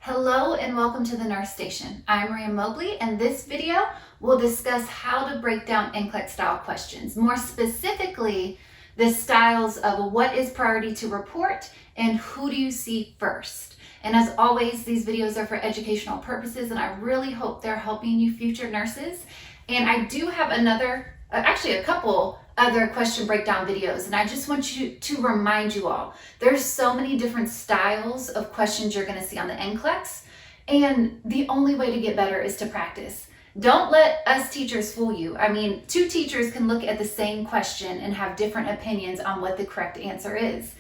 Hello and welcome to the Nurse Station. I'm Maria Mobley, and this video will discuss how to break down NCLEX style questions. More specifically, the styles of what is priority to report and who do you see first. And as always, these videos are for educational purposes, and I really hope they're helping you future nurses. And I do have a couple other question breakdown videos, and I just want you to remind you all, there's so many different styles of questions you're going to see on the NCLEX, and the only way to get better is to practice. Don't let us teachers fool you. I mean, two teachers can look at the same question and have different opinions on what the correct answer is.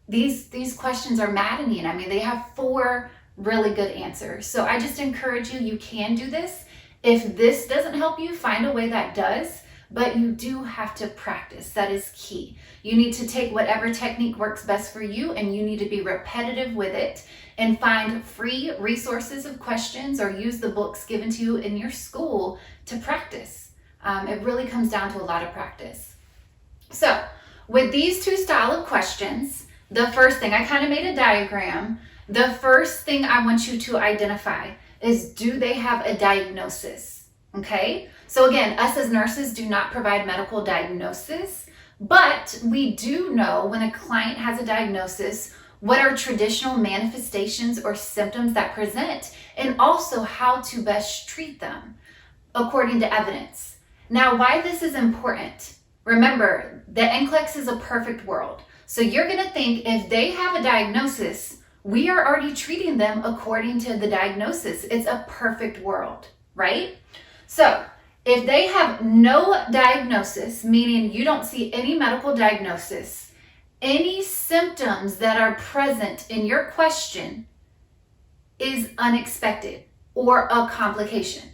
These questions are maddening. I mean, they have 4 really good answers. So I just encourage you can do this. If this doesn't help you, find a way that does. But you do have to practice. That is key. You need to take whatever technique works best for you, and you need to be repetitive with it and find free resources of questions or use the books given to you in your school to practice. It really comes down to a lot of practice. So with these 2 style of questions, the first thing, I kind of made a diagram. The first thing I want you to identify is, do they have a diagnosis? Okay? So again, us as nurses do not provide medical diagnosis, but we do know when a client has a diagnosis, what are traditional manifestations or symptoms that present, and also how to best treat them according to evidence. Now, why this is important, remember, the NCLEX is a perfect world. So you're going to think if they have a diagnosis, we are already treating them according to the diagnosis. It's a perfect world, right? So if they have no diagnosis, meaning you don't see any medical diagnosis, any symptoms that are present in your question is unexpected or a complication.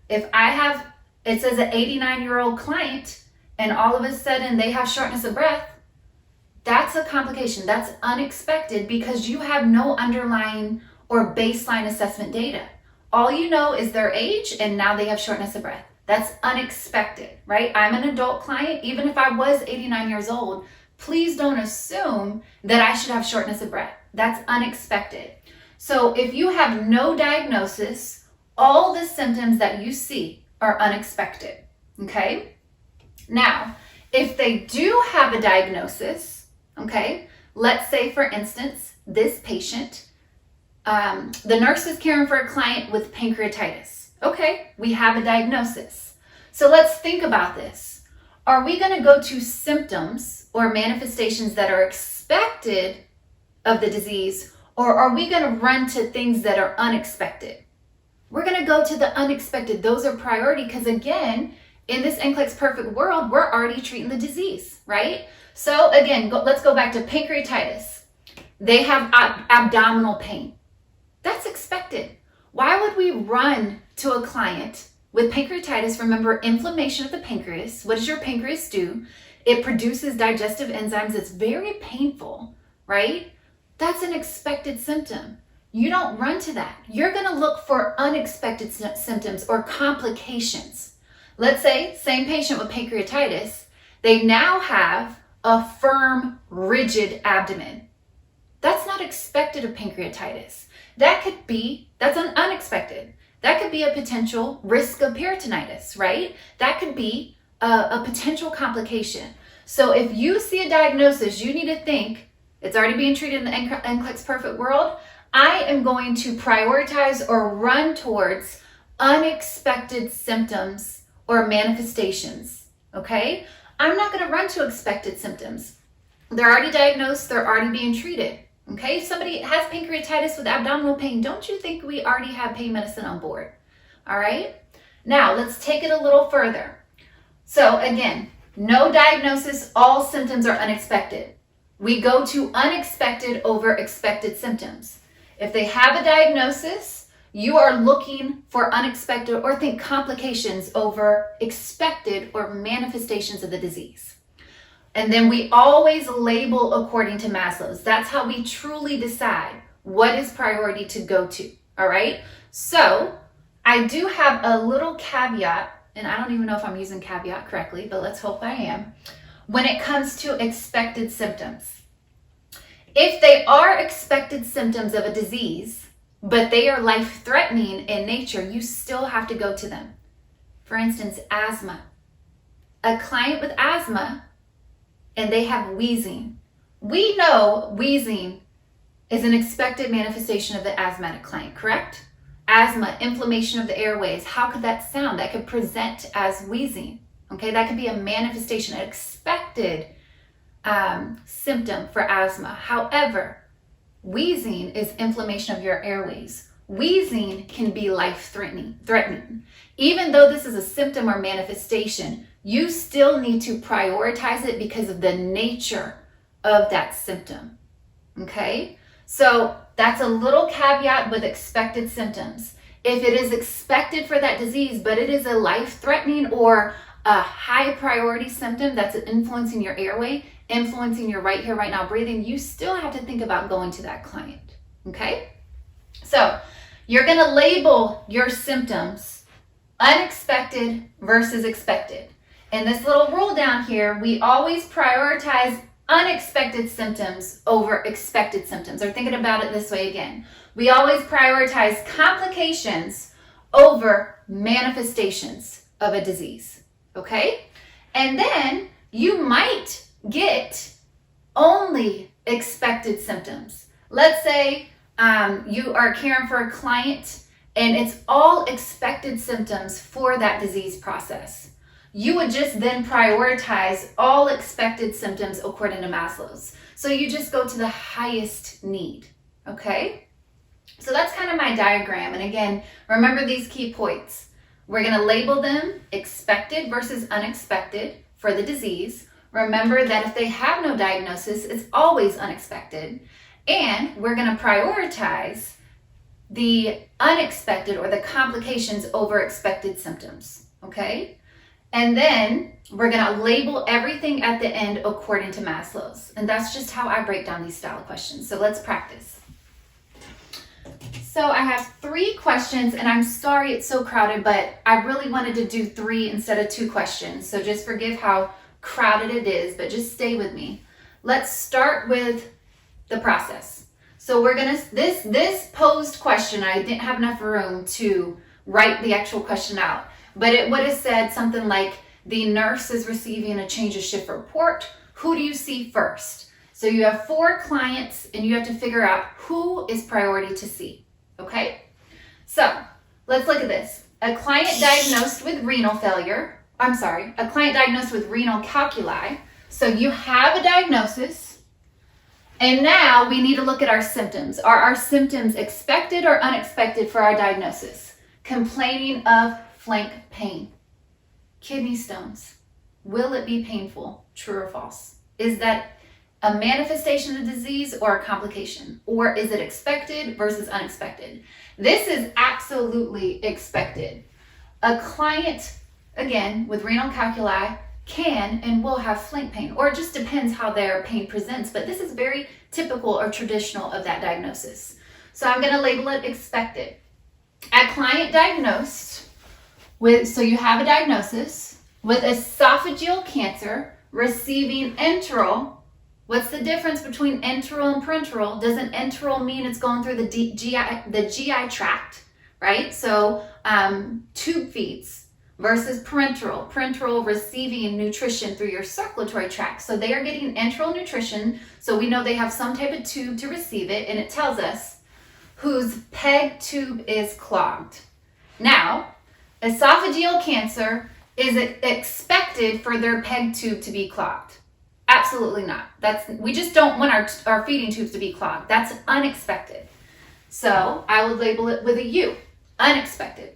If it says an 89-year-old client and all of a sudden they have shortness of breath, that's a complication. That's unexpected because you have no underlying or baseline assessment data. All you know is their age and now they have shortness of breath. That's unexpected, right? I'm an adult client. Even if I was 89 years old, please don't assume that I should have shortness of breath. That's unexpected. So if you have no diagnosis, all the symptoms that you see are unexpected, okay? Now, if they do have a diagnosis, okay, let's say for instance, this patient, the nurse is caring for a client with pancreatitis. Okay, we have a diagnosis. So let's think about this. Are we going to go to symptoms or manifestations that are expected of the disease, or are we going to run to things that are unexpected? We're going to go to the unexpected. Those are priority because, again, in this NCLEX perfect world, we're already treating the disease, right? So again, let's go back to pancreatitis. They have abdominal pain. That's expected. Why would we run to a client with pancreatitis? Remember, inflammation of the pancreas. What does your pancreas do? It produces digestive enzymes. It's very painful, right? That's an expected symptom. You don't run to that. You're going to look for unexpected symptoms or complications. Let's say, same patient with pancreatitis, they now have a firm, rigid abdomen. That's not expected of pancreatitis. That's unexpected. That could be a potential risk of peritonitis, right? That could be a potential complication. So if you see a diagnosis, you need to think, it's already being treated in the NCLEX perfect world. I am going to prioritize or run towards unexpected symptoms or manifestations, okay? I'm not going to run to expected symptoms. They're already diagnosed, they're already being treated. Okay, if somebody has pancreatitis with abdominal pain, don't you think we already have pain medicine on board? All right, now let's take it a little further. So again, no diagnosis, all symptoms are unexpected. We go to unexpected over expected symptoms. If they have a diagnosis, you are looking for unexpected or think complications over expected or manifestations of the disease. And then we always label according to Maslow's. That's how we truly decide what is priority to go to, all right? So I do have a little caveat, and I don't even know if I'm using caveat correctly, but let's hope I am, when it comes to expected symptoms. If they are expected symptoms of a disease, but they are life-threatening in nature, you still have to go to them. For instance, asthma. A client with asthma and they have wheezing. We know wheezing is an expected manifestation of the asthmatic client, correct? Asthma, inflammation of the airways. How could that sound? That could present as wheezing. Okay, that could be a manifestation, an expected symptom for asthma. However, wheezing is inflammation of your airways. Wheezing can be life-threatening. Even though this is a symptom or manifestation, you still need to prioritize it because of the nature of that symptom. Okay? So that's a little caveat with expected symptoms. If it is expected for that disease, but it is a life-threatening or a high priority symptom that's influencing your airway, influencing your right here, right now breathing, you still have to think about going to that client. Okay? So you're going to label your symptoms unexpected versus expected. In this little rule down here, we always prioritize unexpected symptoms over expected symptoms. Or thinking about it this way again, we always prioritize complications over manifestations of a disease. Okay? And then you might get only expected symptoms. Let's say you are caring for a client and it's all expected symptoms for that disease process. You would just then prioritize all expected symptoms according to Maslow's. So you just go to the highest need, okay? So that's kind of my diagram. And again, remember these key points. We're going to label them expected versus unexpected for the disease. Remember that if they have no diagnosis, it's always unexpected. And we're going to prioritize the unexpected or the complications over expected symptoms, okay? And then we're going to label everything at the end according to Maslow's. And that's just how I break down these style questions. So let's practice. So I have 3 questions, and I'm sorry it's so crowded, but I really wanted to do 3 instead of 2 questions. So just forgive how crowded it is, but just stay with me. Let's start with the process. So we're going to, this posed question, I didn't have enough room to write the actual question out. But it would have said something like, the nurse is receiving a change of shift report. Who do you see first? So you have 4 clients and you have to figure out who is priority to see. Okay? So let's look at this. A client diagnosed with renal failure. A client diagnosed with renal calculi. So you have a diagnosis. And now we need to look at our symptoms. Are our symptoms expected or unexpected for our diagnosis? Complaining of flank pain. Kidney stones. Will it be painful? True or false? Is that a manifestation of the disease or a complication? Or is it expected versus unexpected? This is absolutely expected. A client, again, with renal calculi can and will have flank pain, or it just depends how their pain presents, but this is very typical or traditional of that diagnosis. So I'm going to label it expected. A client diagnosed so you have a diagnosis with esophageal cancer receiving enteral. What's the difference between enteral and parenteral? Doesn't enteral mean it's going through the GI tract, right? So tube feeds versus parenteral. Parenteral receiving nutrition through your circulatory tract. So they are getting enteral nutrition. So we know they have some type of tube to receive it, and it tells us whose PEG tube is clogged. Now, esophageal cancer, is it expected for their PEG tube to be clogged? Absolutely not. We just don't want our feeding tubes to be clogged. That's unexpected. So I would label it with a U, unexpected.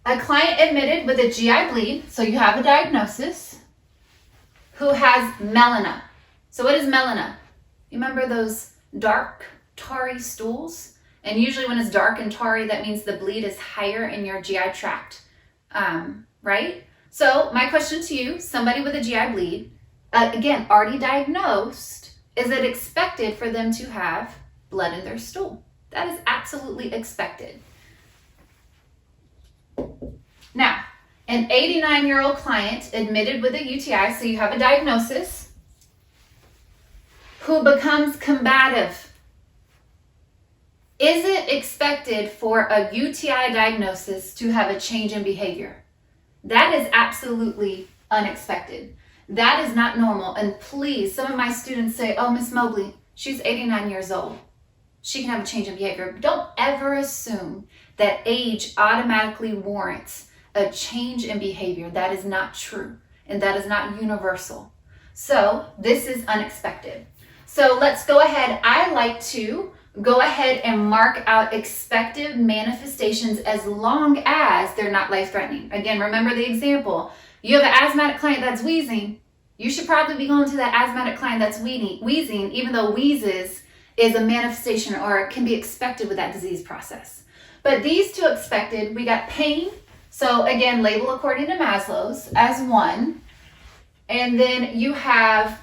A client admitted with a GI bleed, so you have a diagnosis, who has melena. So what is melena? You remember those dark, tarry stools? And usually when it's dark and tarry, that means the bleed is higher in your GI tract, right? So my question to you, somebody with a GI bleed, again, already diagnosed, is it expected for them to have blood in their stool? That is absolutely expected. Now, an 89-year-old client admitted with a UTI, so you have a diagnosis, who becomes combative. Is it expected for a UTI diagnosis to have a change in behavior? That is absolutely unexpected. That is not normal. And please, some of my students say, oh, Miss Mobley, she's 89 years old. She can have a change in behavior. Don't ever assume that age automatically warrants a change in behavior. That is not true, and that is not universal. So this is unexpected. So let's go ahead. I like to go ahead and mark out expected manifestations as long as they're not life-threatening. Again, remember the example. You have an asthmatic client that's wheezing. You should probably be going to that asthmatic client that's wheezing, even though wheezes is a manifestation or it can be expected with that disease process. But these two expected, we got pain. So again, label according to Maslow's as 1. And then you have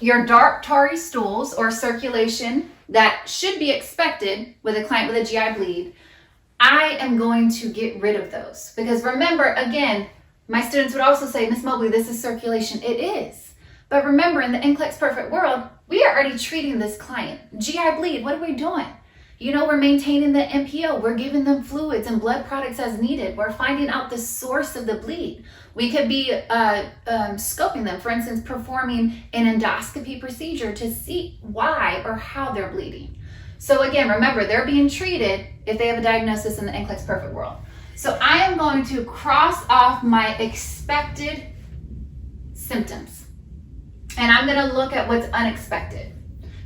your dark tarry stools or circulation that should be expected with a client with a GI bleed. I am going to get rid of those because remember, again, my students would also say, Miss Mobley, this is circulation. It is. But remember, in the NCLEX perfect world, we are already treating this client. GI bleed, what are we doing? You know, we're maintaining the MPO. We're giving them fluids and blood products as needed. We're finding out the source of the bleed. We could be scoping them, for instance, performing an endoscopy procedure to see why or how they're bleeding. So again, remember, they're being treated if they have a diagnosis in the NCLEX perfect world. So I am going to cross off my expected symptoms. And I'm going to look at what's unexpected.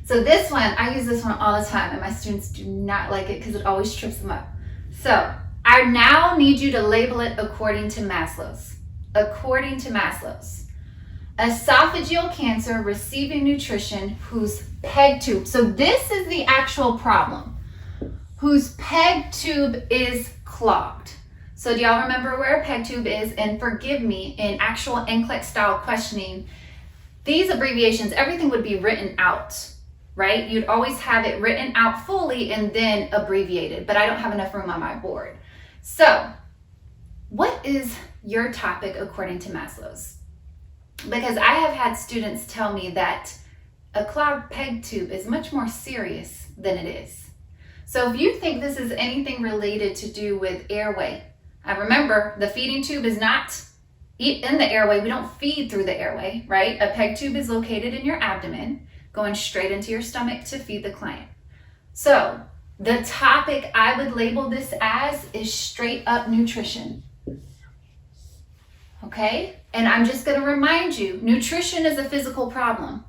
So this one, I use this one all the time, and my students do not like it because it always trips them up. So I now need you to label it according to Maslow's. According to Maslow's. Esophageal cancer receiving nutrition whose PEG tube, so this is the actual problem, whose PEG tube is clogged. So do y'all remember where a PEG tube is? And forgive me, in actual NCLEX style questioning, these abbreviations, everything would be written out, right? You'd always have it written out fully and then abbreviated, but I don't have enough room on my board. So what is your topic according to Maslow's? Because I have had students tell me that a clogged PEG tube is much more serious than it is. So if you think this is anything related to do with airway, remember the feeding tube is not in the airway. We don't feed through the airway, right? A PEG tube is located in your abdomen, going straight into your stomach to feed the client. So the topic I would label this as is straight up nutrition. Okay? And I'm just going to remind you, nutrition is a physical problem.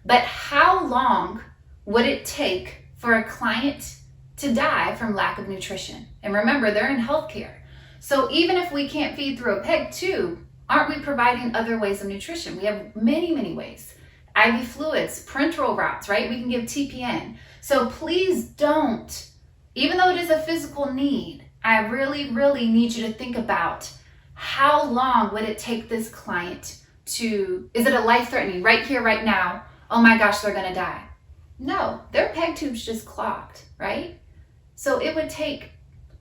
But how long would it take for a client to die from lack of nutrition? And remember, they're in healthcare. So even if we can't feed through a PEG tube, aren't we providing other ways of nutrition? We have many, many ways. IV fluids, parenteral routes, right? We can give TPN. So please don't, even though it is a physical need, I really, really need you to think about how long would it take this client to, is it a life-threatening, right here, right now, oh my gosh, they're gonna die? No, their PEG tube's just clogged, right? So it would take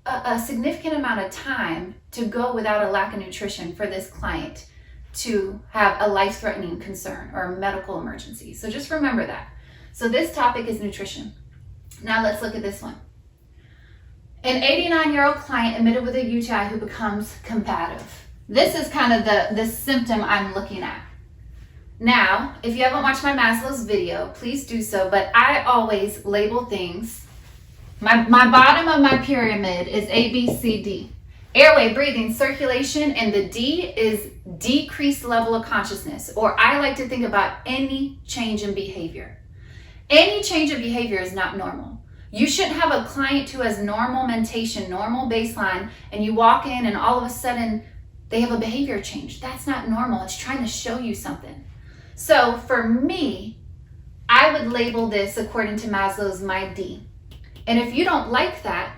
a significant amount of time to go without a lack of nutrition for this client to have a life-threatening concern or a medical emergency. So just remember that. So this topic is nutrition. Now let's look at this one. An 89-year-old client admitted with a UTI who becomes combative. This is kind of the symptom I'm looking at. Now, if you haven't watched my Maslow's video, please do so, but I always label things. My bottom of my pyramid is A, B, C, D. Airway, breathing, circulation, and the D is decreased level of consciousness, or I like to think about any change in behavior. Any change in behavior is not normal. You shouldn't have a client who has normal mentation, normal baseline, and you walk in and all of a sudden they have a behavior change. That's not normal. It's trying to show you something. So for me, I would label this according to Maslow's my D. And if you don't like that,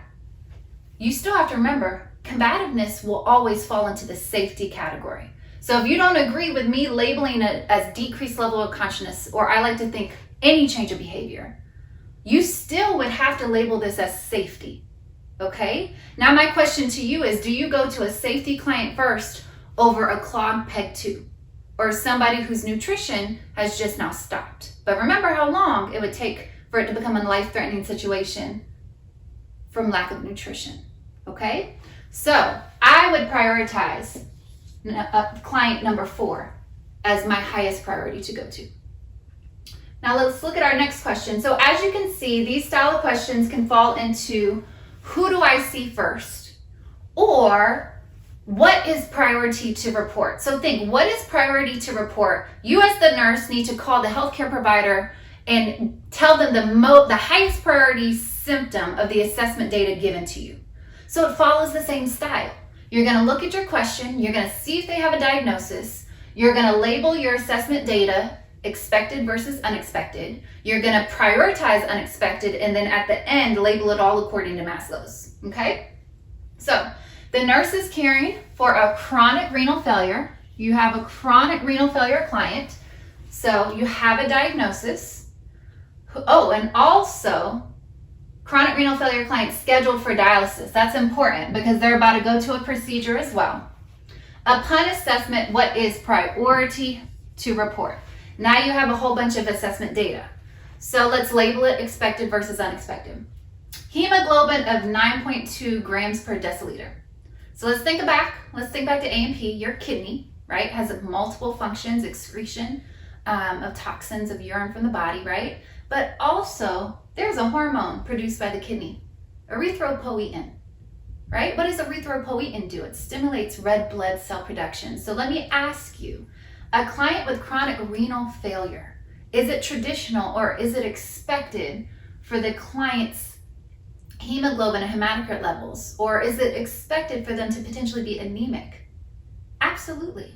you still have to remember, combativeness will always fall into the safety category. So if you don't agree with me labeling it as decreased level of consciousness, or I like to think any change of behavior, you still would have to label this as safety, okay? Now my question to you is, do you go to a safety client first over a clogged PEG tube, or somebody whose nutrition has just now stopped? But remember how long it would take for it to become a life-threatening situation from lack of nutrition, okay? So I would prioritize client number 4 as my highest priority to go to. Now let's look at our next question. So as you can see, these style of questions can fall into who do I see first, or what is priority to report? So think, what is priority to report? You as the nurse need to call the healthcare provider and tell them the highest priority symptom of the assessment data given to you. So it follows the same style. You're going to look at your question, you're going to see if they have a diagnosis, you're going to label your assessment data expected versus unexpected, you're going to prioritize unexpected, and then at the end label it all according to Maslow's, okay? So the nurse is caring for a chronic renal failure. You have a chronic renal failure client, so you have a diagnosis. Oh, and also chronic renal failure client scheduled for dialysis. That's important because they're about to go to a procedure as well. Upon assessment, what is priority to report? Now you have a whole bunch of assessment data. So let's label it expected versus unexpected. Hemoglobin of 9.2 grams per deciliter. So let's think back to A&P, your kidney, right? Has multiple functions, excretion of toxins of urine from the body, right? But also there's a hormone produced by the kidney, erythropoietin, right? What does erythropoietin do? It stimulates red blood cell production. So let me ask you, a client with chronic renal failure, is it traditional or is it expected for the client's hemoglobin and hematocrit levels, or is it expected for them to potentially be anemic? Absolutely.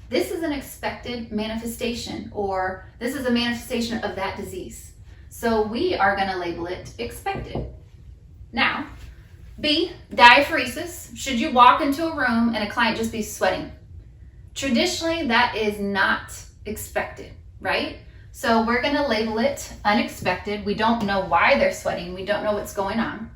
This is an expected manifestation, or this is a manifestation of that disease. So we are going to label it expected. Now, B, diaphoresis. Should you walk into a room and a client just be sweating? Traditionally, that is not expected, right? So we're going to label it unexpected. We don't know why they're sweating. We don't know what's going on.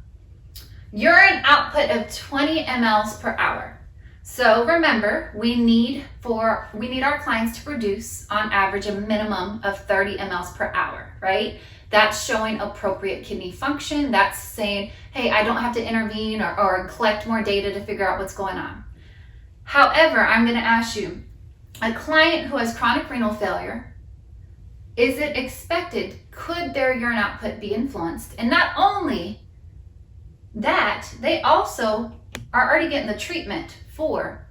Urine output of 20 mLs per hour. So remember, we need our clients to produce on average a minimum of 30 mLs per hour, right? That's showing appropriate kidney function. That's saying, hey, I don't have to intervene or collect more data to figure out what's going on. However, I'm going to ask you, a client who has chronic renal failure, is it expected, could their urine output be influenced? And not only that, they also are already getting the treatment for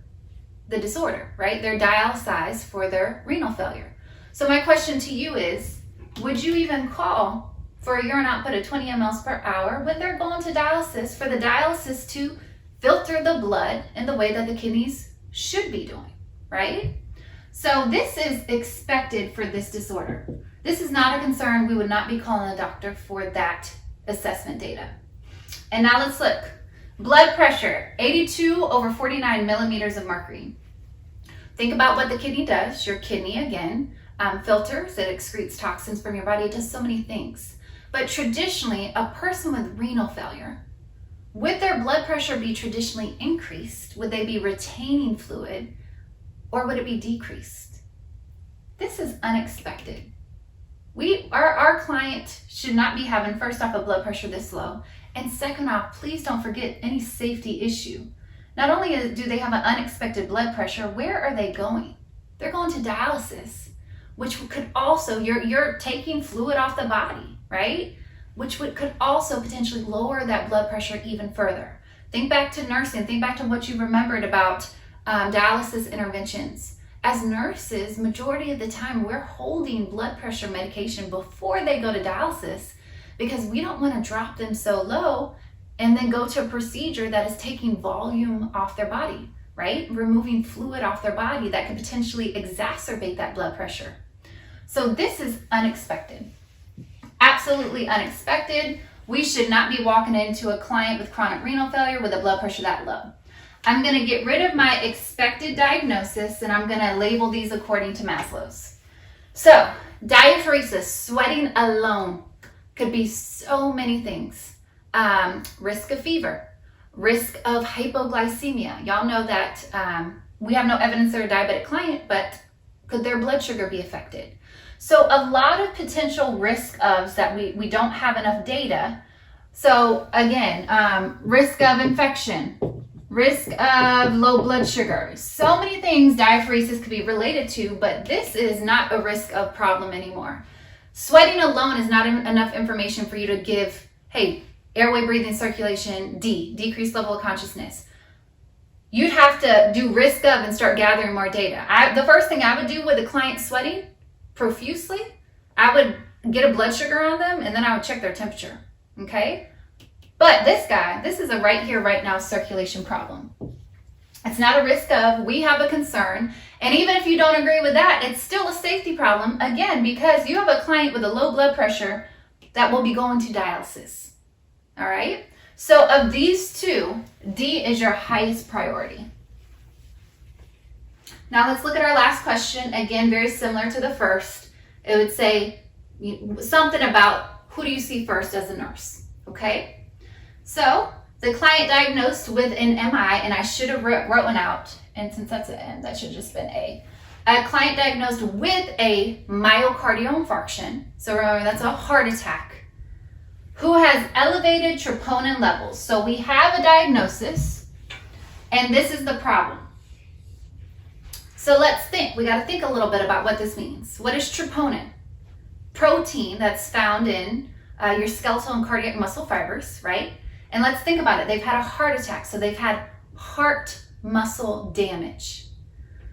the disorder, right? They're dialyzed for their renal failure. So my question to you is, would you even call for a urine output of 20 mLs per hour when they're going to dialysis for the dialysis to filter the blood in the way that the kidneys should be doing, right? So this is expected for this disorder. This is not a concern. We would not be calling a doctor for that assessment data. And now let's look. Blood pressure, 82 over 49 millimeters of mercury. Think about what the kidney does. Your kidney, again, filters, it excretes toxins from your body. It does so many things. But traditionally, a person with renal failure, would their blood pressure be traditionally increased? Would they be retaining fluid, or would it be decreased? This is unexpected. Our client should not be having, first off, a blood pressure this low, and second off, please don't forget any safety issue. Not only do they have an unexpected blood pressure, where are they going? They're going to dialysis, which could also, you're taking fluid off the body, right? Which could also potentially lower that blood pressure even further. Think back to nursing. Think back to what you remembered about dialysis interventions. As nurses, majority of the time, we're holding blood pressure medication before they go to dialysis because we don't want to drop them so low and then go to a procedure that is taking volume off their body, right? Removing fluid off their body that could potentially exacerbate that blood pressure. So this is unexpected. Absolutely unexpected. We should not be walking into a client with chronic renal failure with a blood pressure that low. I'm going to get rid of my expected diagnosis and I'm going to label these according to Maslow's. So, diaphoresis, sweating alone, could be so many things. Risk of fever, risk of hypoglycemia. Y'all know that we have no evidence they're a diabetic client, but could their blood sugar be affected? So a lot of potential risk ofs that we don't have enough data. So again, risk of infection, risk of low blood sugar. So many things diaphoresis could be related to, but this is not a risk of problem anymore. Sweating alone is not enough information for you to give, hey, airway, breathing, circulation, decreased level of consciousness. You'd have to do risk of and start gathering more data. The first thing I would do with a client sweating profusely, I would get a blood sugar on them and then I would check their temperature, okay? But this guy, this is a right here, right now circulation problem. It's not a risk of, we have a concern. And even if you don't agree with that, it's still a safety problem, again, because you have a client with a low blood pressure that will be going to dialysis, all right? So of these two, D is your highest priority. Now let's look at our last question. Again, very similar to the first. It would say something about who do you see first as a nurse, okay? So the client diagnosed with an MI, and I should have written out, and since that's an N, that should have just been A. A client diagnosed with a myocardial infarction, so remember that's a heart attack, who has elevated troponin levels. So we have a diagnosis, and this is the problem. So let's think. We got to think a little bit about what this means. What is troponin? Protein that's found in your skeletal and cardiac muscle fibers, right? And let's think about it. They've had a heart attack, so they've had heart muscle damage.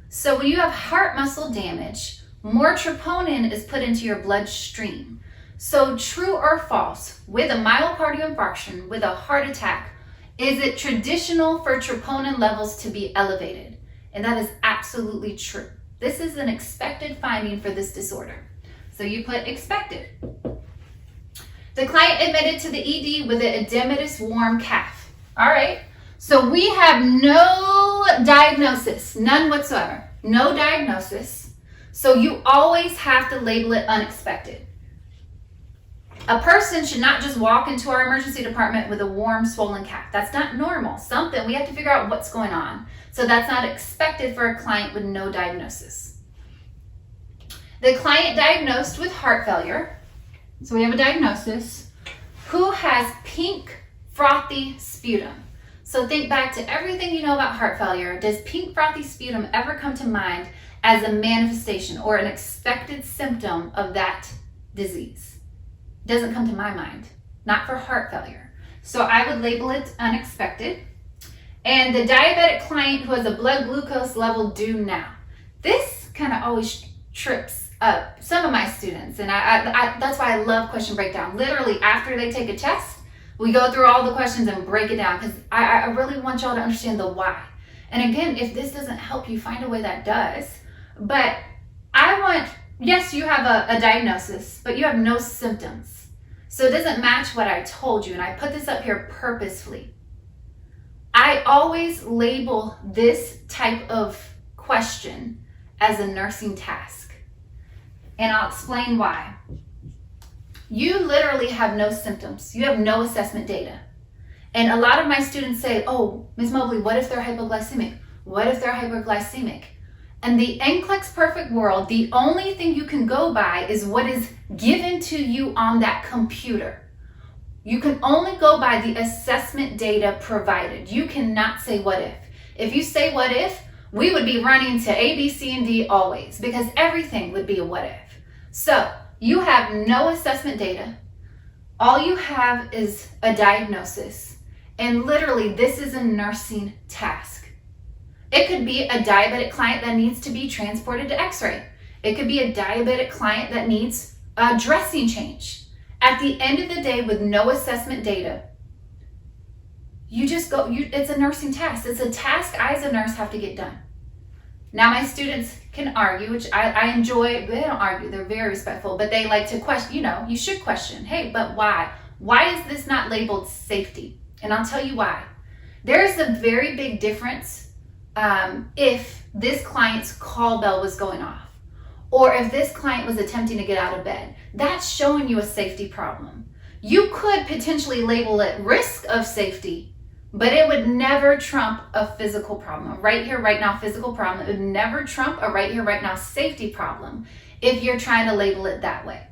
So when you have heart muscle damage, more troponin is put into your bloodstream. So true or false, with a myocardial infarction, with a heart attack, is it traditional for troponin levels to be elevated? And that is absolutely true. This is an expected finding for this disorder. So you put expected. The client admitted to the ED with an edematous warm calf. All right, so we have no diagnosis, none whatsoever, no diagnosis. So you always have to label it unexpected. A person should not just walk into our emergency department with a warm, swollen calf. That's not normal. We have to figure out what's going on. So that's not expected for a client with no diagnosis. The client diagnosed with heart failure, so we have a diagnosis, who has pink, frothy sputum. So think back to everything you know about heart failure. Does pink, frothy sputum ever come to mind as a manifestation or an expected symptom of that disease? Doesn't come to my mind, not for heart failure. So I would label it unexpected. And the diabetic client who has a blood glucose level due now. This kind of always trips up some of my students, and that's why I love question breakdown. Literally after they take a test, we go through all the questions and break it down because I really want y'all to understand the why. And again, if this doesn't help you, find a way that does. But yes, you have a diagnosis, but you have no symptoms. So it doesn't match what I told you, and I put this up here purposefully. I always label this type of question as a nursing task, and I'll explain why. You literally have no symptoms. You have no assessment data. And a lot of my students say, oh, Ms. Mobley, what if they're hypoglycemic? What if they're hyperglycemic? In the NCLEX perfect world, the only thing you can go by is what is given to you on that computer. You can only go by the assessment data provided. You cannot say what if. If you say what if, we would be running to A, B, C, and D always, because everything would be a what if. So you have no assessment data. All you have is a diagnosis. And literally, this is a nursing task. It could be a diabetic client that needs to be transported to x-ray. It could be a diabetic client that needs a dressing change. At the end of the day, with no assessment data, you just go, it's a nursing task. It's a task I as a nurse have to get done. Now my students can argue, which I enjoy. They don't argue, they're very respectful, but they like to question, you should question, hey, but why? Why is this not labeled safety? And I'll tell you why. There is a very big difference if this client's call bell was going off, or if this client was attempting to get out of bed. That's showing you a safety problem. You could potentially label it risk of safety, but it would never trump a physical problem. A right here, right now physical problem. It would never trump a right here, right now safety problem if you're trying to label it that way.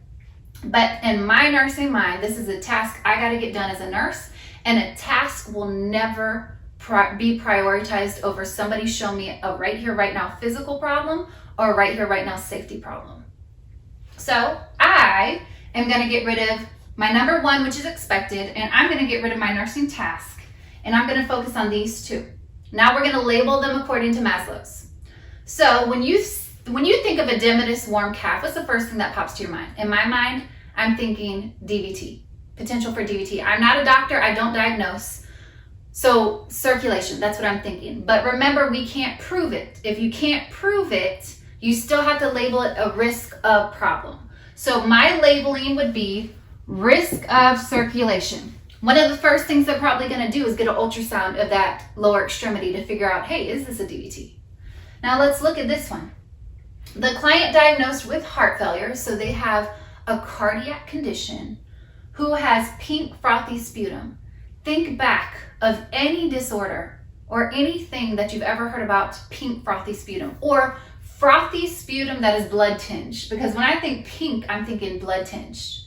But in my nursing mind, this is a task I got to get done as a nurse, and a task will never be prioritized over somebody show me a right here, right now physical problem or a right here, right now safety problem. So I am going to get rid of my number one, which is expected, and I'm going to get rid of my nursing task, and I'm going to focus on these two. Now we're going to label them according to Maslow's. So when you think of edematous warm calf, what's the first thing that pops to your mind? In my mind, I'm thinking DVT, potential for DVT. I'm not a doctor, I don't diagnose. So circulation, that's what I'm thinking. But remember, we can't prove it. If you can't prove it, you still have to label it a risk of problem. So my labeling would be risk of circulation. One of the first things they're probably going to do is get an ultrasound of that lower extremity to figure out, hey, is this a DVT? Now let's look at this one. The client diagnosed with heart failure, so they have a cardiac condition, who has pink frothy sputum. Think back of any disorder or anything that you've ever heard about pink frothy sputum, or frothy sputum that is blood tinged, because when I think pink, I'm thinking blood tinged.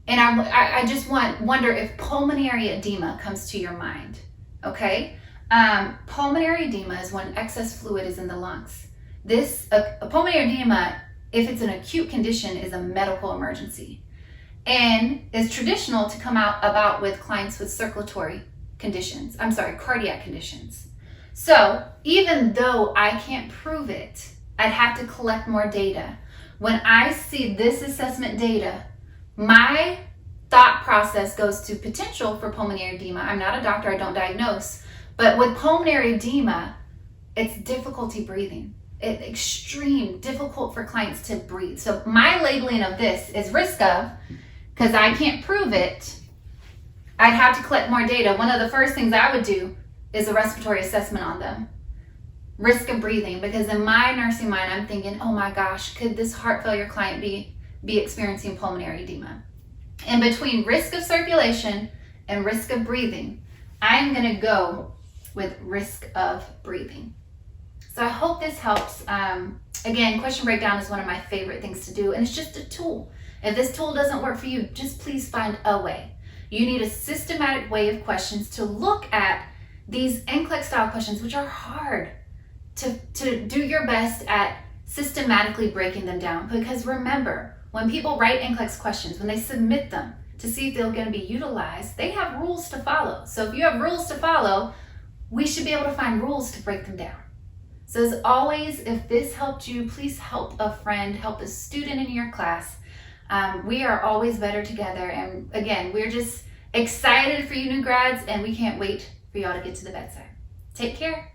And I just wonder if pulmonary edema comes to your mind, okay? Pulmonary edema is when excess fluid is in the lungs. A pulmonary edema, if it's an acute condition, is a medical emergency, and is traditional to come about with clients with circulatory conditions. Cardiac conditions. So even though I can't prove it, I'd have to collect more data. When I see this assessment data, my thought process goes to potential for pulmonary edema. I'm not a doctor, I don't diagnose, but with pulmonary edema, it's difficulty breathing. It's extreme, difficult for clients to breathe. So my labeling of this is risk of, because I can't prove it, I'd have to collect more data. One of the first things I would do is a respiratory assessment on them. Risk of breathing, because in my nursing mind, I'm thinking, oh my gosh, could this heart failure client be experiencing pulmonary edema? And between risk of circulation and risk of breathing, I'm going to go with risk of breathing. So I hope this helps. Again, question breakdown is one of my favorite things to do, and it's just a tool. If this tool doesn't work for you, just please find a way. You need a systematic way of questions to look at these NCLEX style questions, which are hard, to do your best at systematically breaking them down. Because remember, when people write NCLEX questions, when they submit them to see if they're going to be utilized, they have rules to follow. So if you have rules to follow, we should be able to find rules to break them down. So as always, if this helped you, please help a friend, help a student in your class. We are always better together. And again, we're just excited for you new grads, and we can't wait for y'all to get to the bedside. Take care.